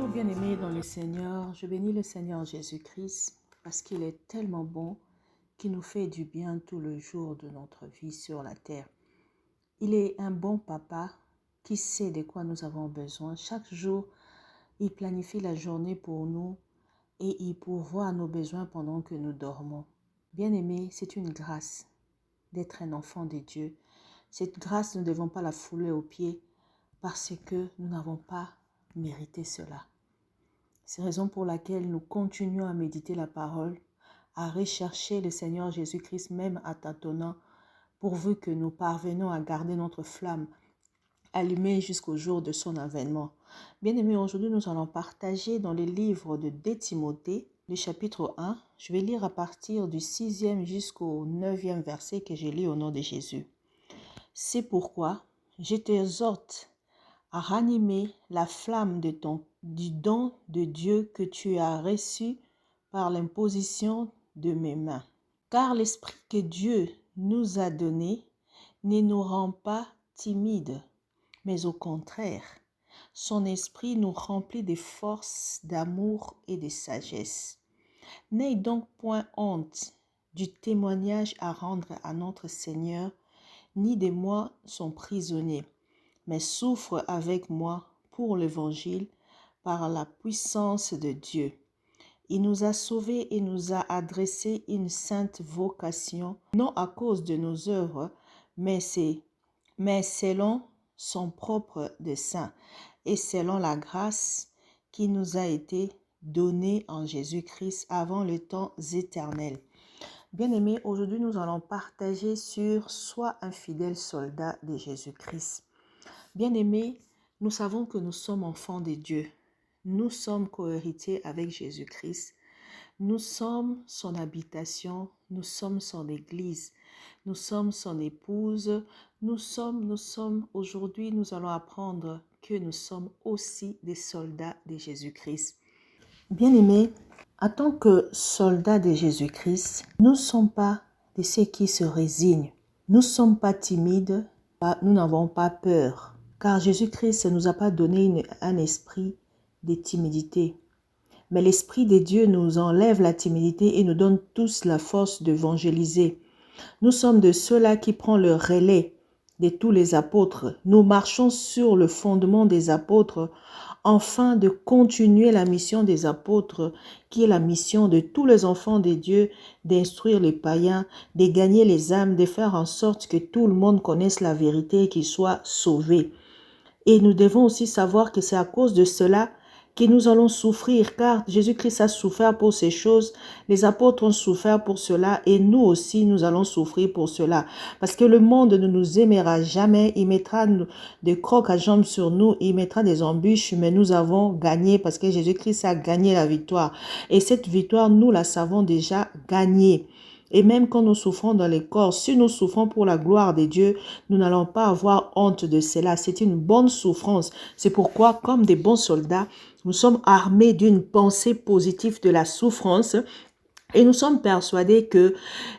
Bonjour bien-aimés dans le Seigneur, je bénis le Seigneur Jésus-Christ parce qu'il est tellement bon, qu'il nous fait du bien tout le jour de notre vie sur la terre. Il est un bon papa qui sait de quoi nous avons besoin. Chaque jour, il planifie la journée pour nous et il pourvoit à nos besoins pendant que nous dormons. Bien-aimés, c'est une grâce d'être un enfant de Dieu. Cette grâce, nous ne devons pas la fouler aux pieds parce que nous n'avons pas mérité cela. C'est la raison pour laquelle nous continuons à méditer la parole, à rechercher le Seigneur Jésus-Christ même à tâtonnant, pourvu que nous parvenons à garder notre flamme allumée jusqu'au jour de son avènement. Bien-aimés, aujourd'hui nous allons partager dans le livre de 2 Timothée, le chapitre 1. Je vais lire à partir du 6e jusqu'au 9e verset que j'ai lu au nom de Jésus. C'est pourquoi je t'exhorte à ranimer la flamme du don de Dieu que tu as reçu par l'imposition de mes mains. Car l'esprit que Dieu nous a donné ne nous rend pas timides, mais au contraire, son esprit nous remplit de force, d'amour et de sagesse. N'aie donc point honte du témoignage à rendre à notre Seigneur, ni de moi son prisonnier, mais souffre avec moi pour l'Évangile par la puissance de Dieu. Il nous a sauvés et nous a adressé une sainte vocation, non à cause de nos œuvres, mais selon son propre dessein et selon la grâce qui nous a été donnée en Jésus-Christ avant les temps éternels. Bien-aimés, aujourd'hui nous allons partager sur « Sois un fidèle soldat de Jésus-Christ ». Bien-aimés, nous savons que nous sommes enfants de Dieu. Nous sommes co-héritiers avec Jésus-Christ. Nous sommes son habitation, nous sommes son église, nous sommes son épouse. Aujourd'hui, nous allons apprendre que nous sommes aussi des soldats de Jésus-Christ. Bien-aimés, en tant que soldats de Jésus-Christ, nous ne sommes pas de ceux qui se résignent. Nous ne sommes pas timides, nous n'avons pas peur. Car Jésus-Christ ne nous a pas donné un esprit de timidité. Mais l'Esprit de Dieu nous enlève la timidité et nous donne tous la force d'évangéliser. Nous sommes de ceux-là qui prennent le relais de tous les apôtres. Nous marchons sur le fondement des apôtres afin de continuer la mission des apôtres, qui est la mission de tous les enfants de Dieu, d'instruire les païens, de gagner les âmes, de faire en sorte que tout le monde connaisse la vérité et qu'il soit sauvé. Et nous devons aussi savoir que c'est à cause de cela que nous allons souffrir, car Jésus-Christ a souffert pour ces choses, les apôtres ont souffert pour cela, et nous aussi nous allons souffrir pour cela. Parce que le monde ne nous aimera jamais, il mettra des crocs à jambes sur nous, il mettra des embûches, mais nous avons gagné parce que Jésus-Christ a gagné la victoire. Et cette victoire, nous la savons déjà gagnée. Et même quand nous souffrons dans les corps, si nous souffrons pour la gloire de Dieu, nous n'allons pas avoir honte de cela. C'est une bonne souffrance. C'est pourquoi, comme des bons soldats, nous sommes armés d'une pensée positive de la souffrance. Et nous sommes persuadés que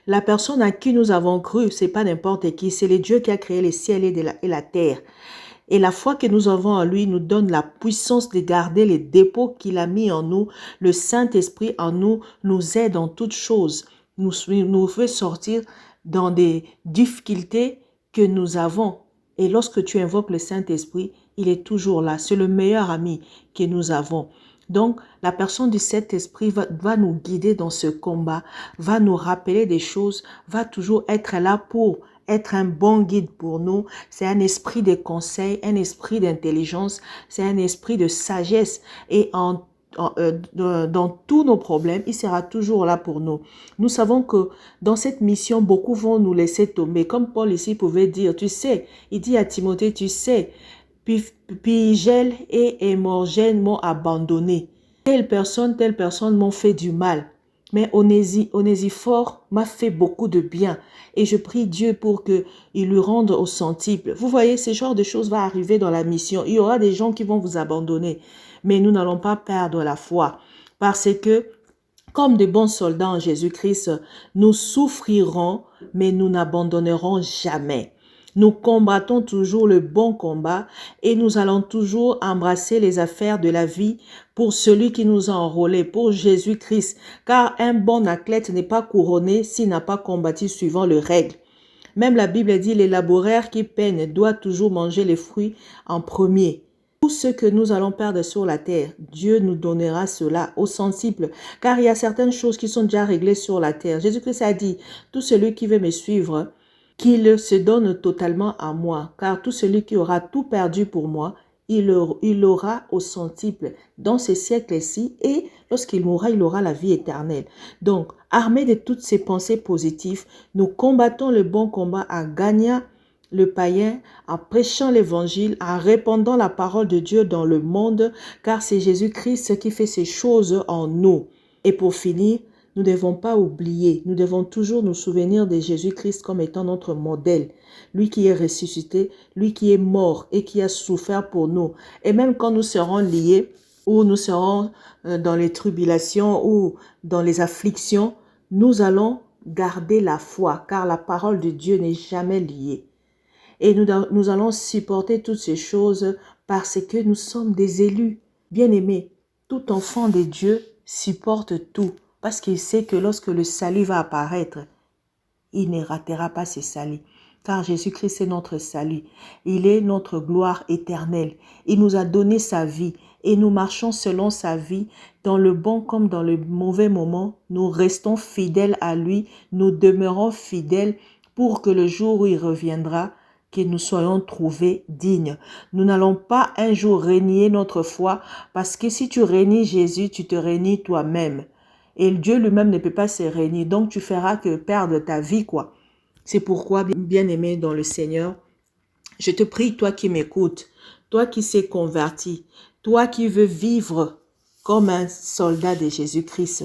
la personne à qui nous avons cru, c'est pas n'importe qui, c'est le Dieu qui a créé les ciels et la terre. Et la foi que nous avons en lui nous donne la puissance de garder les dépôts qu'il a mis en nous. Le Saint-Esprit en nous nous aide en toutes choses. Nous fait sortir dans des difficultés que nous avons. Et lorsque tu invoques le Saint-Esprit, il est toujours là. C'est le meilleur ami que nous avons. Donc, la personne du Saint-Esprit va nous guider dans ce combat, va nous rappeler des choses, va toujours être là pour être un bon guide pour nous. C'est un esprit de conseil, un esprit d'intelligence, c'est un esprit de sagesse. Et dans tous nos problèmes, il sera toujours là pour nous. Nous savons que dans cette mission, beaucoup vont nous laisser tomber. Comme Paul ici pouvait dire, tu sais, il dit à Timothée, tu sais, Pigel et Hémorgène m'ont abandonné. Telle personne m'ont fait du mal. Mais Onésiphore m'a fait beaucoup de bien. Et je prie Dieu pour qu'il lui rende au centuple. Vous voyez, ce genre de choses va arriver dans la mission. Il y aura des gens qui vont vous abandonner. Mais nous n'allons pas perdre la foi. Parce que, comme de bons soldats en Jésus-Christ, nous souffrirons, mais nous n'abandonnerons jamais. Nous combattons toujours le bon combat et nous allons toujours embrasser les affaires de la vie pour celui qui nous a enrôlés, pour Jésus-Christ. Car un bon athlète n'est pas couronné s'il n'a pas combattu suivant les règles. Même la Bible dit, les laboureurs qui peinent doivent toujours manger les fruits en premier. Tout ce que nous allons perdre sur la terre, Dieu nous donnera cela au sensible, car il y a certaines choses qui sont déjà réglées sur la terre. Jésus-Christ a dit, tout celui qui veut me suivre, qu'il se donne totalement à moi, car tout celui qui aura tout perdu pour moi, il aura au centuple dans ce siècle-ci, et lorsqu'il mourra, il aura la vie éternelle. Donc, armés de toutes ces pensées positives, nous combattons le bon combat en gagnant le païen, en prêchant l'évangile, en répandant la parole de Dieu dans le monde, car c'est Jésus-Christ qui fait ces choses en nous. Et pour finir, nous ne devons pas oublier, nous devons toujours nous souvenir de Jésus-Christ comme étant notre modèle. Lui qui est ressuscité, lui qui est mort et qui a souffert pour nous. Et même quand nous serons liés, ou nous serons dans les tribulations ou dans les afflictions, nous allons garder la foi, car la parole de Dieu n'est jamais liée. Et nous allons supporter toutes ces choses parce que nous sommes des élus. Bien-aimés, tout enfant de Dieu supporte tout parce qu'il sait que lorsque le salut va apparaître, il ne ratera pas ce salut. Car Jésus-Christ est notre salut. Il est notre gloire éternelle. Il nous a donné sa vie et nous marchons selon sa vie. Dans le bon comme dans le mauvais moment, nous restons fidèles à lui. Nous demeurons fidèles pour que le jour où il reviendra, que nous soyons trouvés dignes. Nous n'allons pas un jour renier notre foi parce que si tu renies Jésus, tu te renies toi-même. Et Dieu lui-même ne peut pas se renier. Donc tu feras que perdre ta vie, quoi. C'est pourquoi, bien-aimé dans le Seigneur, je te prie, toi qui m'écoutes, toi qui s'es converti, toi qui veux vivre comme un soldat de Jésus-Christ,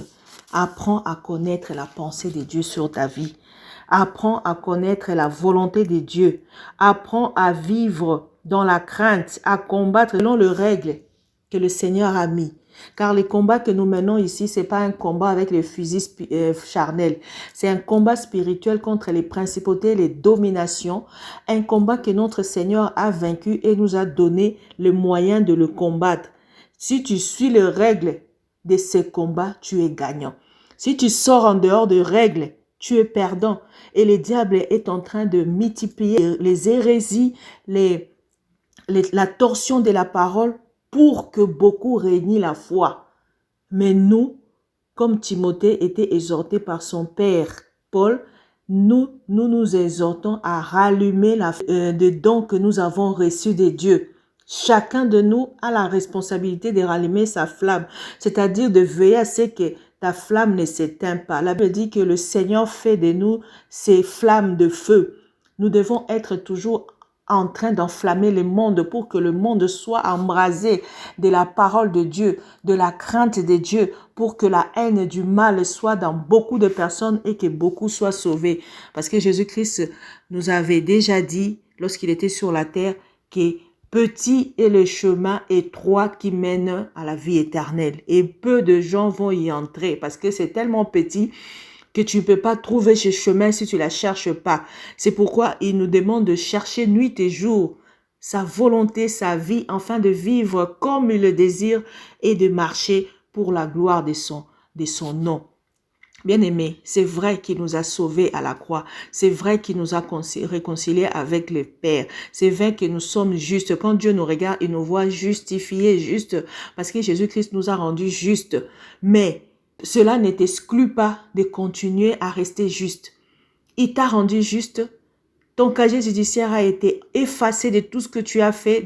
apprends à connaître la pensée de Dieu sur ta vie. Apprends à connaître la volonté de Dieu. Apprends à vivre dans la crainte, à combattre selon les règles que le Seigneur a mis. Car les combats que nous menons ici, ce n'est pas un combat avec les fusils charnels. C'est un combat spirituel contre les principautés, les dominations. Un combat que notre Seigneur a vaincu et nous a donné le moyen de le combattre. Si tu suis les règles de ces combats, tu es gagnant. Si tu sors en dehors des règles, tu es perdant. Et le diable est en train de multiplier les hérésies, la torsion de la parole pour que beaucoup renient la foi. Mais nous, comme Timothée était exhorté par son père Paul, nous exhortons à rallumer les dons que nous avons reçus de Dieu. Chacun de nous a la responsabilité de rallumer sa flamme, c'est-à-dire de veiller à ce que ta flamme ne s'éteint pas. La Bible dit que le Seigneur fait de nous ces flammes de feu. Nous devons être toujours en train d'enflammer le monde pour que le monde soit embrasé de la parole de Dieu, de la crainte de Dieu, pour que la haine du mal soit dans beaucoup de personnes et que beaucoup soient sauvés. Parce que Jésus-Christ nous avait déjà dit, lorsqu'il était sur la terre, que petit est le chemin étroit qui mène à la vie éternelle. Et peu de gens vont y entrer parce que c'est tellement petit que tu ne peux pas trouver ce chemin si tu ne la cherches pas. C'est pourquoi il nous demande de chercher nuit et jour sa volonté, sa vie, afin de vivre comme il le désire et de marcher pour la gloire de son nom. Bien-aimés, c'est vrai qu'il nous a sauvés à la croix. C'est vrai qu'il nous a réconciliés avec le Père. C'est vrai que nous sommes justes. Quand Dieu nous regarde, il nous voit justifiés, justes, parce que Jésus-Christ nous a rendus justes. Mais cela ne t'exclut pas de continuer à rester juste. Il t'a rendu juste. Ton casier judiciaire a été effacé de tout ce que tu as fait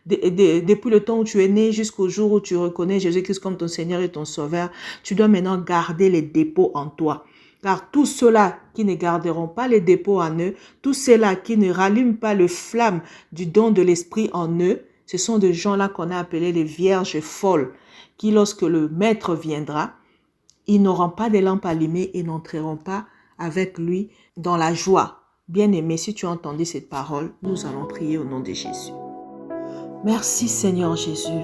depuis le temps où tu es né jusqu'au jour où tu reconnais Jésus-Christ comme ton Seigneur et ton Sauveur. Tu dois maintenant garder les dépôts en toi. Car tous ceux-là qui ne garderont pas les dépôts en eux, tous ceux-là qui ne rallument pas le flamme du don de l'Esprit en eux, ce sont des gens-là qu'on a appelés les vierges folles, qui lorsque le Maître viendra, ils n'auront pas de lampe allumée et n'entreront pas avec lui dans la joie. Bien-aimé, si tu as entendu cette parole, nous allons prier au nom de Jésus. Merci Seigneur Jésus.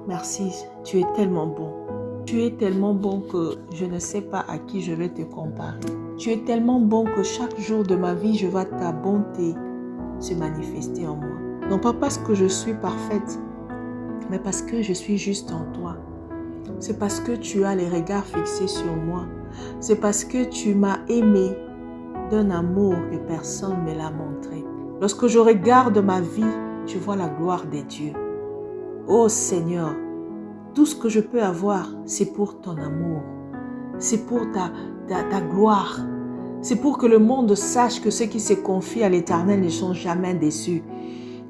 Merci, tu es tellement bon. Tu es tellement bon que je ne sais pas à qui je vais te comparer. Tu es tellement bon que chaque jour de ma vie, je vois ta bonté. se manifester en moi. Non pas parce que je suis parfaite, mais parce que je suis juste en toi. C'est parce que tu as les regards fixés sur moi. C'est parce que tu m'as aimé d'un amour que personne ne me l'a montré. Lorsque je regarde ma vie, je vois la gloire des dieux. Oh Seigneur, tout ce que je peux avoir, c'est pour ton amour. C'est pour ta gloire. C'est pour que le monde sache que ceux qui se confient à l'Éternel ne sont jamais déçus.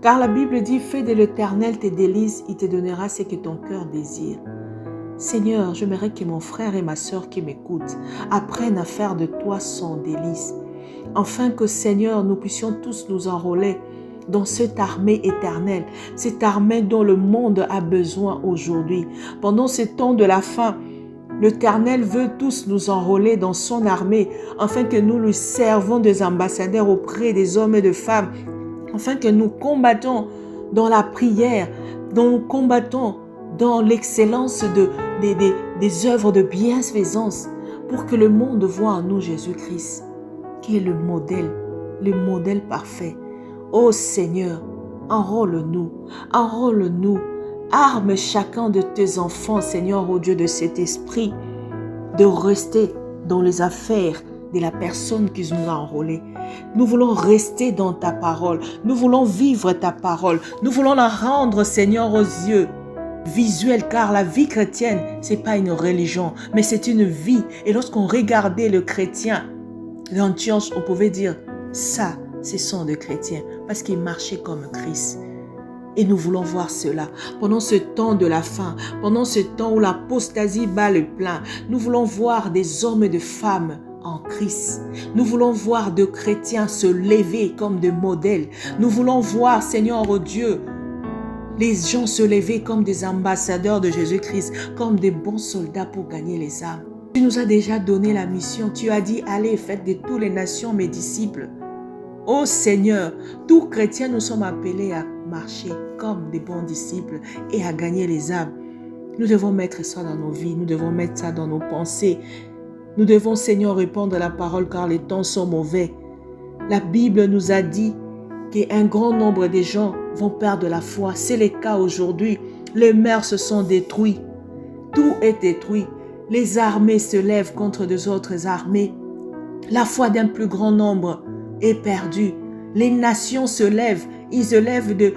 Car la Bible dit, fais de l'Éternel tes délices, il te donnera ce que ton cœur désire. Seigneur, j'aimerais que mon frère et ma sœur qui m'écoutent apprennent à faire de toi son délice. Afin que, Seigneur, nous puissions tous nous enrôler dans cette armée éternelle, cette armée dont le monde a besoin aujourd'hui. Pendant ce temps de la fin, l'Éternel veut tous nous enrôler dans son armée, afin que nous lui servons des ambassadeurs auprès des hommes et des femmes, afin que nous combattons dans la prière, dont nous combattons dans l'excellence des œuvres de bienfaisance, pour que le monde voie en nous Jésus-Christ, qui est le modèle parfait. Ô Seigneur, enrôle-nous, arme chacun de tes enfants, Seigneur, ô Dieu, de cet esprit, de rester dans les affaires de la personne qui nous a enrôlés. Nous voulons rester dans ta parole, nous voulons vivre ta parole, nous voulons la rendre, Seigneur, aux yeux visuels, car la vie chrétienne, ce n'est pas une religion, mais c'est une vie. Et lorsqu'on regardait le chrétien d'Antioche, on pouvait dire, ça, ce sont des chrétiens, parce qu'ils marchaient comme Christ. Et nous voulons voir cela. Pendant ce temps de la fin, pendant ce temps où l'apostasie bat le plein, nous voulons voir des hommes et des femmes en Christ. Nous voulons voir de chrétiens se lever comme des modèles. Nous voulons voir, Seigneur, oh Dieu, les gens se lever comme des ambassadeurs de Jésus-Christ, comme des bons soldats pour gagner les âmes. Tu nous as déjà donné la mission. Tu as dit, allez, faites de toutes les nations mes disciples. Ô Seigneur, tous chrétiens, nous sommes appelés à marcher comme des bons disciples et à gagner les âmes. Nous devons mettre ça dans nos vies, nous devons mettre ça dans nos pensées. Nous devons, Seigneur, répandre la parole car les temps sont mauvais. La Bible nous a dit qu'un grand nombre de gens vont perdre la foi. C'est le cas aujourd'hui. Les mers se sont détruites. Tout est détruit. Les armées se lèvent contre des autres armées. La foi d'un plus grand nombre est perdue. Les nations se lèvent. Ils se lèvent de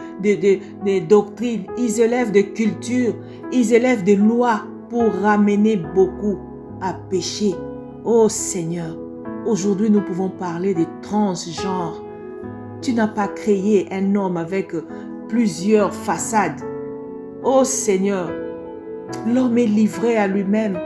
doctrines. Ils se lèvent de cultures. Ils se lèvent de lois pour ramener beaucoup à pécher. Oh Seigneur, aujourd'hui nous pouvons parler de transgenres. Tu n'as pas créé un homme avec plusieurs façades. Oh Seigneur, l'homme est livré à lui-même.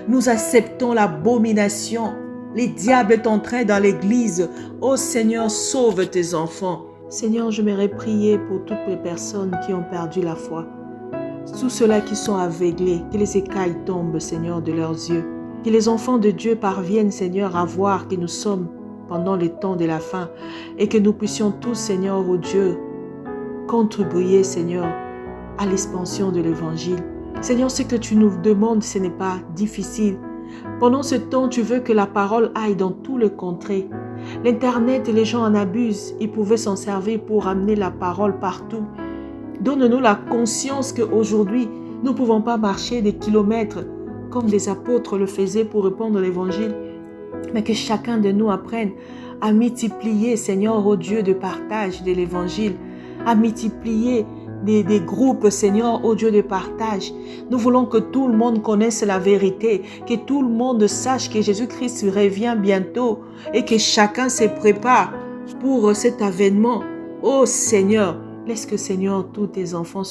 Nous acceptons l'abomination. Les diables sont entrés dans l'église. Oh Seigneur, sauve tes enfants. Seigneur, je m'aimerais prier pour toutes les personnes qui ont perdu la foi. Tous ceux-là qui sont aveuglés, que les écailles tombent, Seigneur, de leurs yeux. Que les enfants de Dieu parviennent, Seigneur, à voir que nous sommes pendant le temps de la fin et que nous puissions tous, Seigneur, oh Dieu, contribuer, Seigneur, à l'expansion de l'Évangile. Seigneur, ce que tu nous demandes, ce n'est pas difficile. Pendant ce temps, tu veux que la parole aille dans tout le contrée. L'Internet, les gens en abusent. Ils pouvaient s'en servir pour amener la parole partout. Donne-nous la conscience qu'aujourd'hui, nous ne pouvons pas marcher des kilomètres comme des apôtres le faisaient pour répandre l'Évangile, mais que chacun de nous apprenne à multiplier, Seigneur, oh Dieu, de partage de l'Évangile, à multiplier des groupes, Seigneur, oh Dieu, de partage. Nous voulons que tout le monde connaisse la vérité, que tout le monde sache que Jésus-Christ revient bientôt et que chacun se prépare pour cet avènement. Oh Seigneur, laisse que, Seigneur, tous tes enfants,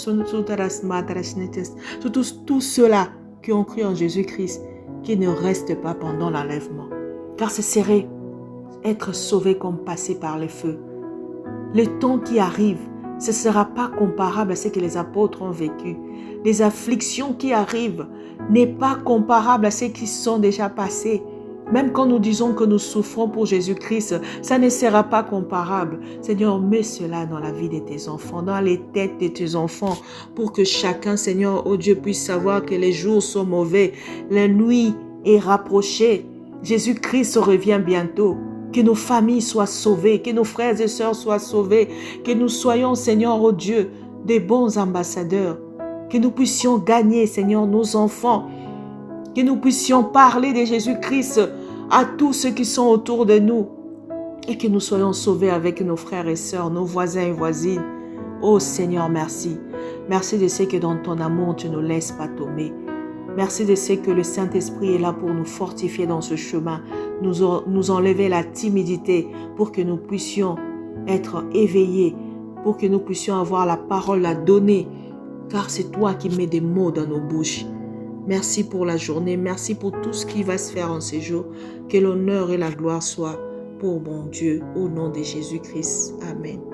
tous ceux-là qui ont cru en Jésus-Christ, qui ne restent pas pendant l'enlèvement. Car ce serait être sauvé comme passer par le feu. Le temps qui arrive, ce ne sera pas comparable à ce que les apôtres ont vécu. Les afflictions qui arrivent n'est pas comparable à ce qui sont déjà passés. Même quand nous disons que nous souffrons pour Jésus-Christ, ça ne sera pas comparable. Seigneur, mets cela dans la vie de tes enfants, dans les têtes de tes enfants, pour que chacun, Seigneur, oh Dieu, puisse savoir que les jours sont mauvais, la nuit est rapprochée, Jésus-Christ revient bientôt. Que nos familles soient sauvées, que nos frères et sœurs soient sauvés, que nous soyons, Seigneur, oh Dieu, des bons ambassadeurs, que nous puissions gagner, Seigneur, nos enfants, que nous puissions parler de Jésus-Christ à tous ceux qui sont autour de nous et que nous soyons sauvés avec nos frères et sœurs, nos voisins et voisines. Oh Seigneur, merci. Merci de ce que dans ton amour, tu ne nous laisses pas tomber. Merci de ce que le Saint-Esprit est là pour nous fortifier dans ce chemin, nous enlever la timidité pour que nous puissions être éveillés, pour que nous puissions avoir la parole à donner, car c'est toi qui mets des mots dans nos bouches. Merci pour la journée, merci pour tout ce qui va se faire en ces jours. Que l'honneur et la gloire soient pour mon Dieu, au nom de Jésus-Christ. Amen.